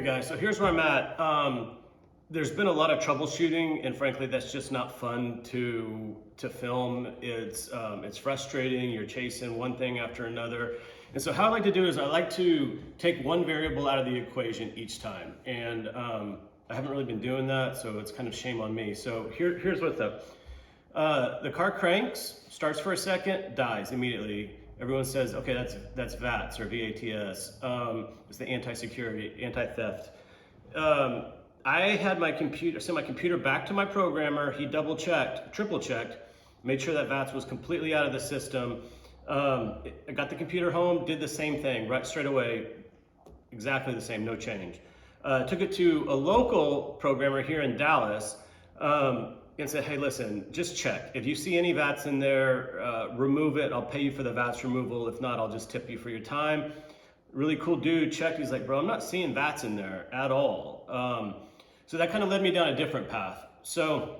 guys, so here's where I'm at. There's been a lot of troubleshooting, and frankly, that's just not fun to film. It's frustrating. You're chasing one thing after another, and so how I like to do is I like to take one variable out of the equation each time, and I haven't really been doing that, so it's kind of shame on me. So here's what's up. The car cranks, starts for a second, dies immediately. Everyone says, okay, that's VATS or VATS. It's the anti-security, anti-theft. I had my computer, sent my computer back to my programmer. He double checked, triple checked, made sure that VATS was completely out of the system. I got the computer home, did the same thing, right straight away, exactly the same, no change. Took it to a local programmer here in Dallas, and said, hey, listen, just check. If you see any VATS in there, remove it. I'll pay you for the VATS removal. If not, I'll just tip you for your time. Really cool dude, checked. He's like, bro, I'm not seeing VATS in there at all. So that kind of led me down a different path. So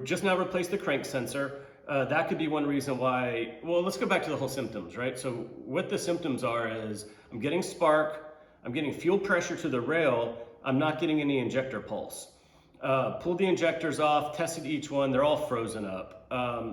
just now replaced the crank sensor. That could be one reason why. Well, let's go back to the whole symptoms, right? So what the symptoms are is I'm getting spark, I'm getting fuel pressure to the rail, I'm not getting any injector pulse. Pulled the injectors off, tested each one, they're all frozen up.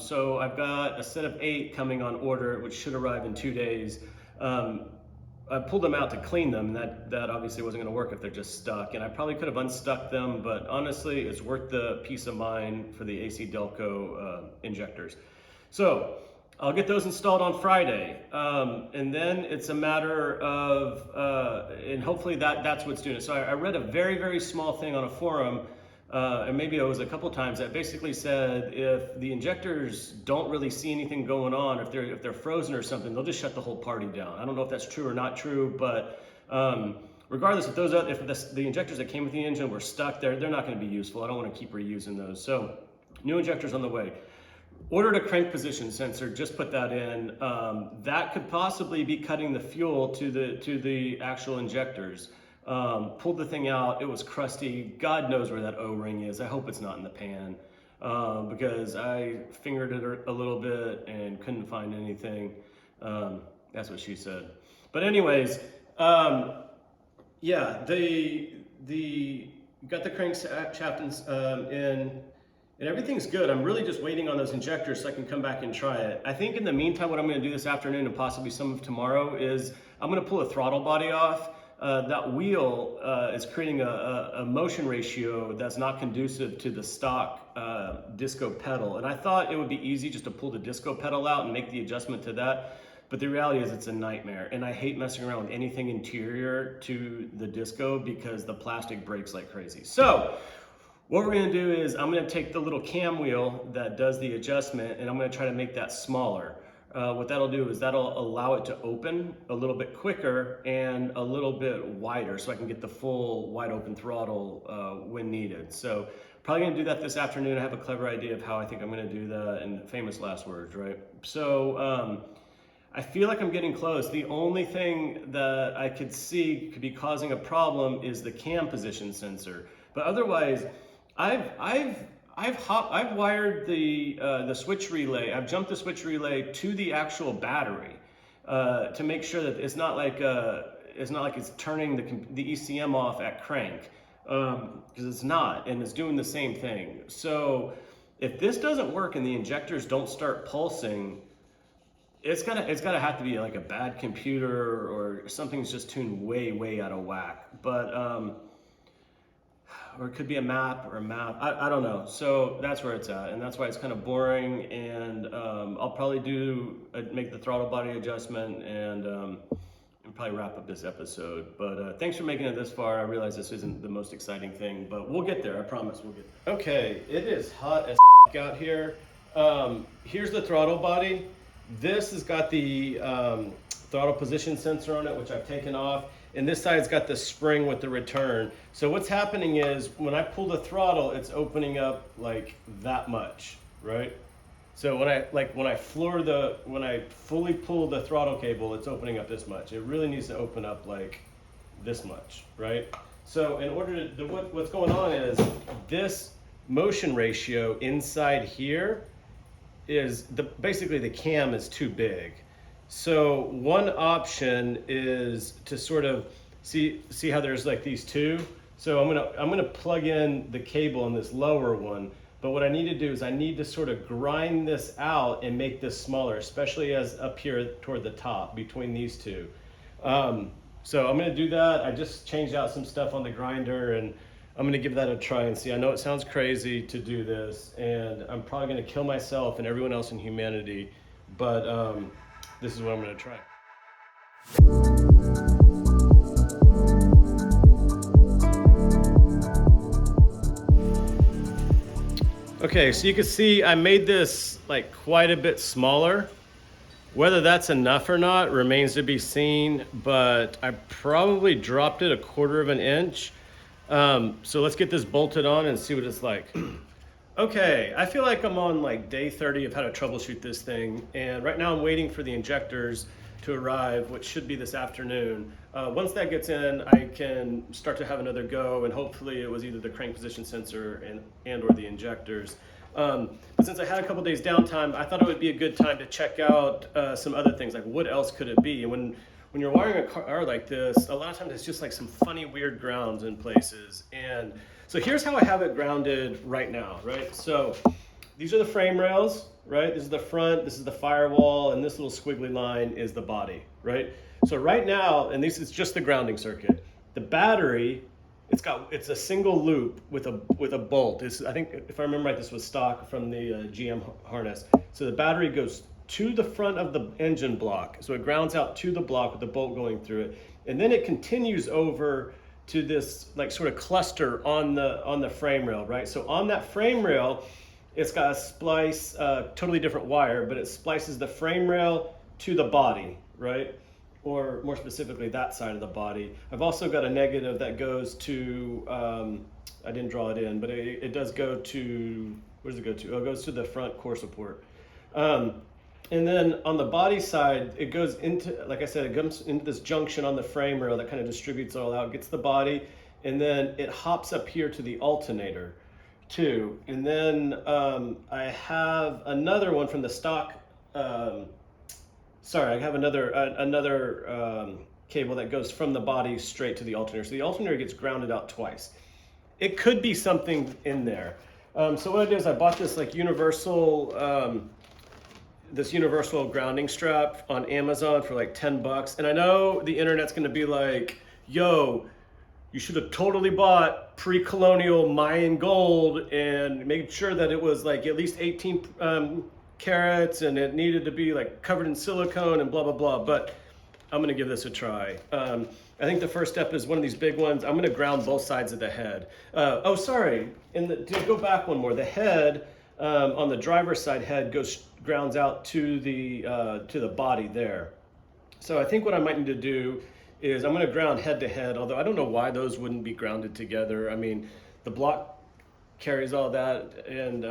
So I've got a set of 8 coming on order, which should arrive in 2 days. I pulled them out to clean them, and that obviously wasn't gonna work if they're just stuck, and I probably could have unstuck them, but honestly, it's worth the peace of mind for the AC Delco injectors. So I'll get those installed on Friday, and then it's a matter of, and hopefully that's what's doing it. So I read a very, very small thing on a forum, and maybe it was a couple times, that basically said if the injectors don't really see anything going on, if they're frozen or something, they'll just shut the whole party down. I don't know if that's true or not true, but regardless, if the injectors that came with the engine were stuck, they're not going to be useful. I don't want to keep reusing those. So new injectors on the way. Ordered a crank position sensor, just put that in. That could possibly be cutting the fuel to the actual injectors. Pulled the thing out, it was crusty. God knows where that O-ring is. I hope it's not in the pan, because I fingered it a little bit and couldn't find anything. That's what she said. But anyways, yeah, the got the crankshaft in, and everything's good. I'm really just waiting on those injectors so I can come back and try it. I think in the meantime, what I'm gonna do this afternoon and possibly some of tomorrow is I'm gonna pull a throttle body off. That wheel is creating a motion ratio that's not conducive to the stock disco pedal. And I thought it would be easy just to pull the disco pedal out and make the adjustment to that. But the reality is it's a nightmare. And I hate messing around with anything interior to the disco because the plastic breaks like crazy. So what we're gonna do is I'm gonna take the little cam wheel that does the adjustment and I'm gonna try to make that smaller. What that'll do is that'll allow it to open a little bit quicker and a little bit wider so I can get the full wide open throttle when needed. So probably gonna do that this afternoon. I have a clever idea of how I think I'm gonna do that, and famous last words, right? So I feel like I'm getting close. The only thing that I could see could be causing a problem is the cam position sensor. But otherwise, I've wired the switch relay. I've jumped the switch relay to the actual battery to make sure that it's not like it's turning the ECM off at crank, because it's not, and it's doing the same thing. So if this doesn't work and the injectors don't start pulsing, it's gotta have to be like a bad computer or something's just tuned way out of whack. But or it could be a map. I don't know. So that's where it's at, and that's why it's kind of boring. And I'll probably make the throttle body adjustment and probably wrap up this episode. But thanks for making it this far. I realize this isn't the most exciting thing, but we'll get there. I promise we'll get there. Okay, it is hot as out here. Here's the throttle body. This has got the throttle position sensor on it, which I've taken off. And this side's got the spring with the return. So what's happening is when I pull the throttle, it's opening up like that much, right? So when I fully pull the throttle cable, it's opening up this much. It really needs to open up like this much, right? So in order to, what's going on is this motion ratio inside here is basically the cam is too big. So one option is to sort of See how there's like these two? So I'm gonna plug in the cable in this lower one, but what I need to do is I need to sort of grind this out and make this smaller, especially as up here toward the top between these two. So I'm gonna do that. I just changed out some stuff on the grinder, and I'm gonna give that a try and see. I know it sounds crazy to do this, and I'm probably gonna kill myself and everyone else in humanity, but this is what I'm gonna try. Okay, so you can see I made this like quite a bit smaller. Whether that's enough or not remains to be seen, but I probably dropped it 1/4 of an inch. So let's get this bolted on and see what it's like. Okay, I feel like I'm on like day 30 of how to troubleshoot this thing, and right now I'm waiting for the injectors to arrive, which should be this afternoon. Once that gets in, I can start to have another go, and hopefully it was either the crank position sensor and or the injectors. But since I had a couple days downtime, I thought it would be a good time to check out some other things, like what else could it be? And when you're wiring a car like this, a lot of times it's just like some funny, weird grounds in places. And so here's how I have it grounded right now, right? So these are the frame rails, right? This is the front, this is the firewall, and this little squiggly line is the body, right? So right now, and this is just the grounding circuit, the battery, it's a single loop with a bolt. I think, if I remember right, this was stock from the GM harness. So the battery goes to the front of the engine block. So it grounds out to the block with the bolt going through it. And then it continues over to this like sort of cluster on the frame rail, right? So on that frame rail, it's got a splice, totally different wire, but it splices the frame rail to the body, right? Or more specifically, that side of the body. I've also got a negative that goes to, I didn't draw it in, but it does go to, where does it go to? Oh, it goes to the front core support. And then on the body side, it goes into, like I said, it comes into this junction on the frame rail that kind of distributes it all out, gets the body, and then it hops up here to the alternator too. And then I have another one from the stock, I have another cable that goes from the body straight to the alternator. So the alternator gets grounded out twice. It could be something in there. So what I did is I bought this like universal grounding strap on Amazon for like 10 bucks. And I know the internet's gonna be like, yo, you should have totally bought pre-colonial Mayan gold and made sure that it was like at least 18 carats and it needed to be like covered in silicone and blah, blah, blah. But I'm gonna give this a try. I think the first step is one of these big ones. I'm gonna ground both sides of the head. Oh, sorry, to go back one more, the head, on the driver's side head grounds out to the body there. So I think what I might need to do is I'm going to ground head to head, although I don't know why those wouldn't be grounded together. I mean, the block carries all that and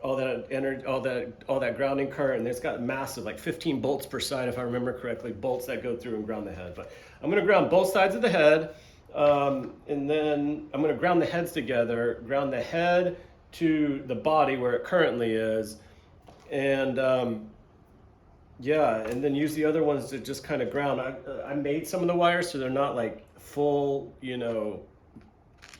all that grounding current, and it's got massive, like 15 bolts per side, if I remember correctly, bolts that go through and ground the head. But I'm going to ground both sides of the head, and then I'm going to ground the heads together, ground the head to the body where it currently is, and yeah, and then use the other ones to just kind of ground. I made some of the wires so they're not like full,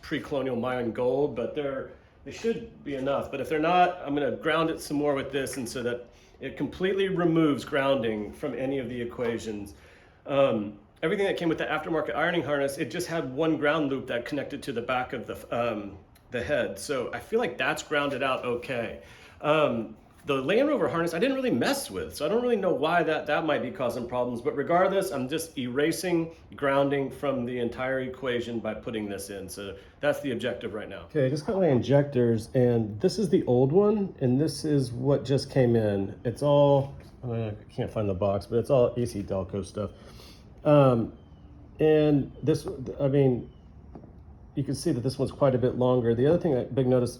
pre-colonial Mayan gold, but they should be enough. But if they're not, I'm gonna ground it some more with this, and so that it completely removes grounding from any of the equations. Everything that came with the aftermarket ironing harness, it just had one ground loop that connected to the back of the head. So I feel like that's grounded out okay. The Land Rover harness I didn't really mess with, so I don't really know why that might be causing problems, but regardless, I'm just erasing grounding from the entire equation by putting this in, so that's the objective right now. Okay, I just got my injectors, and this is the old one, and this is what just came in. It's all, I can't find the box, but it's all AC Delco stuff. And this, I mean, you can see that this one's quite a bit longer. The other thing, big notice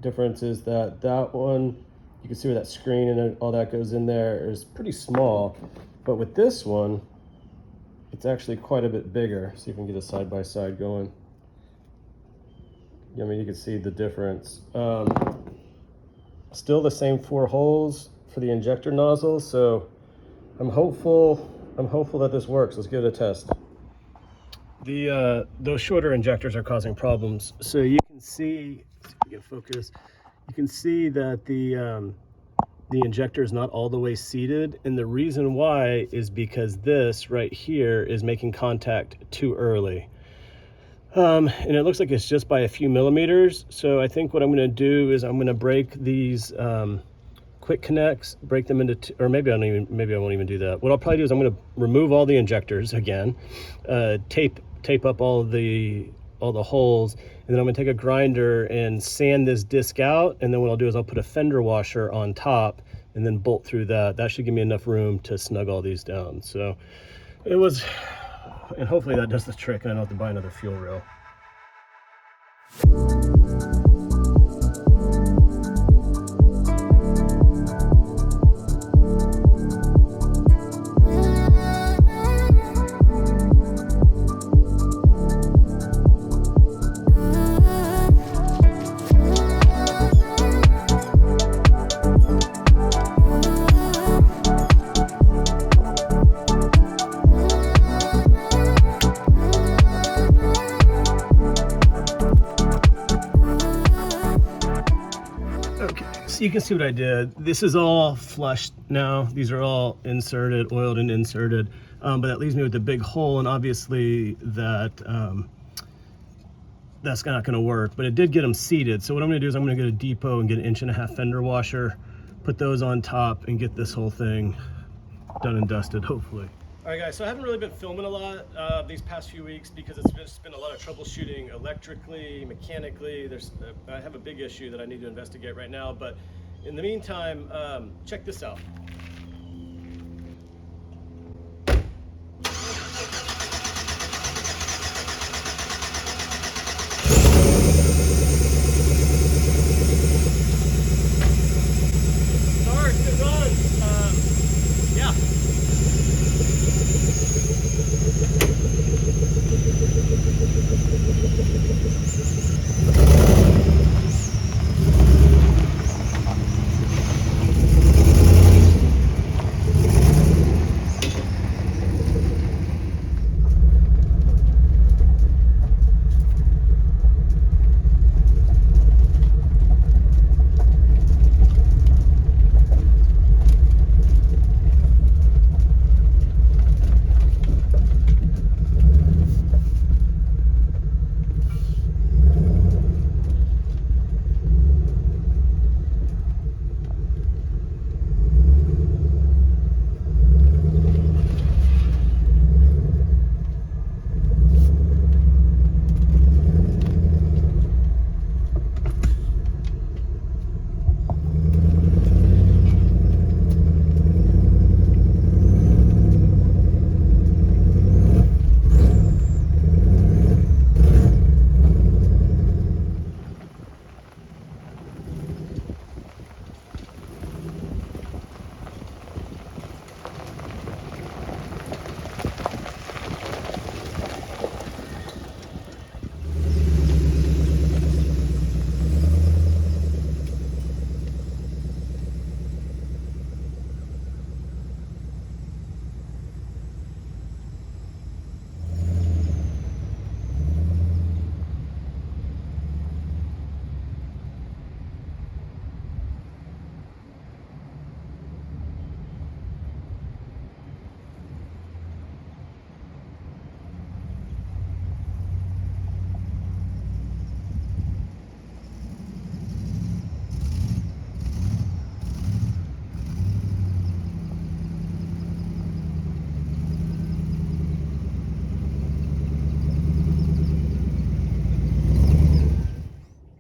difference is that one, you can see where that screen and all that goes in there is pretty small, but with this one, it's actually quite a bit bigger. See if we can get a side-by-side going. I mean, you can see the difference. Still the same 4 holes for the injector nozzle, so I'm hopeful that this works. Let's give it a test. those shorter injectors are causing problems. So you can see, if you can focus, you can see that the injector is not all the way seated, and the reason why is because this right here is making contact too early. And it looks like it's just by a few millimeters. So I think what I'm going to do is I'm going to break these quick connects, break them into or maybe I won't even do that. What I'll probably do is I'm going to remove all the injectors again, tape up all the holes, and then I'm going to take a grinder and sand this disc out, and then what I'll do is I'll put a fender washer on top and then bolt through that. That should give me enough room to snug all these down. So it was, and hopefully that does the trick and I don't have to buy another fuel rail. So you can see what I did. This is all flushed now. These are all inserted, oiled and inserted, but that leaves me with a big hole, and obviously that's not gonna work, but it did get them seated. So what I'm gonna do is I'm gonna go to Depot and get an 1.5-inch fender washer, put those on top, and get this whole thing done and dusted, hopefully. All right, guys, so I haven't really been filming a lot these past few weeks because it's just been a lot of troubleshooting electrically, mechanically. I have a big issue that I need to investigate right now, but in the meantime, check this out. Starts, it runs, yeah.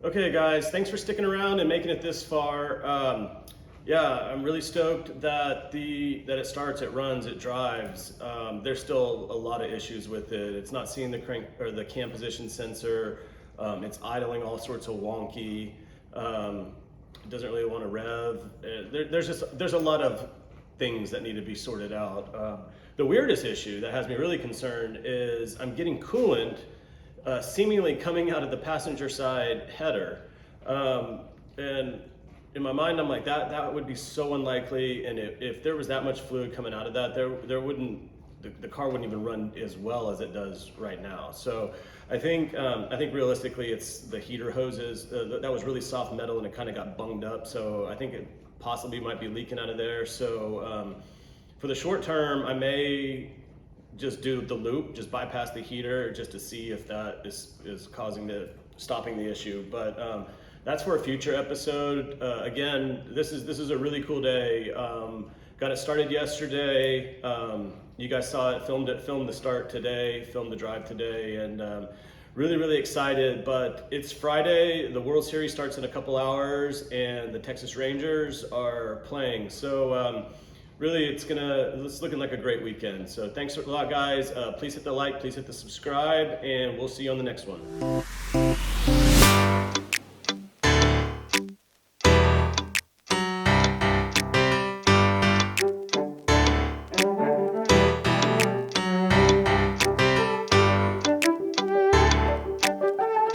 Okay guys, thanks for sticking around and making it this far. Yeah, I'm really stoked that it starts, it runs, it drives. There's still a lot of issues with it. It's not seeing the crank or the cam position sensor. It's idling all sorts of wonky. It doesn't really want to rev. There's a lot of things that need to be sorted out. The weirdest issue that has me really concerned is I'm getting coolant seemingly coming out of the passenger side header. And in my mind, I'm like, that would be so unlikely. And if there was that much fluid coming out of that, there wouldn't the car wouldn't even run as well as it does right now. So I think realistically it's the heater hoses. That was really soft metal and it kind of got bunged up. So I think it possibly might be leaking out of there. So for the short term, I may just do the loop, just bypass the heater just to see if that is stopping the issue. But that's for a future episode. Again, this is a really cool day. Got it started yesterday. You guys saw it, filmed the start today, filmed the drive today, and really excited. But it's Friday, the World Series starts in a couple hours, and the Texas Rangers are playing. So really it's looking like a great weekend. So thanks a lot, guys. Please hit the like, please hit the subscribe, and we'll see you on the next one.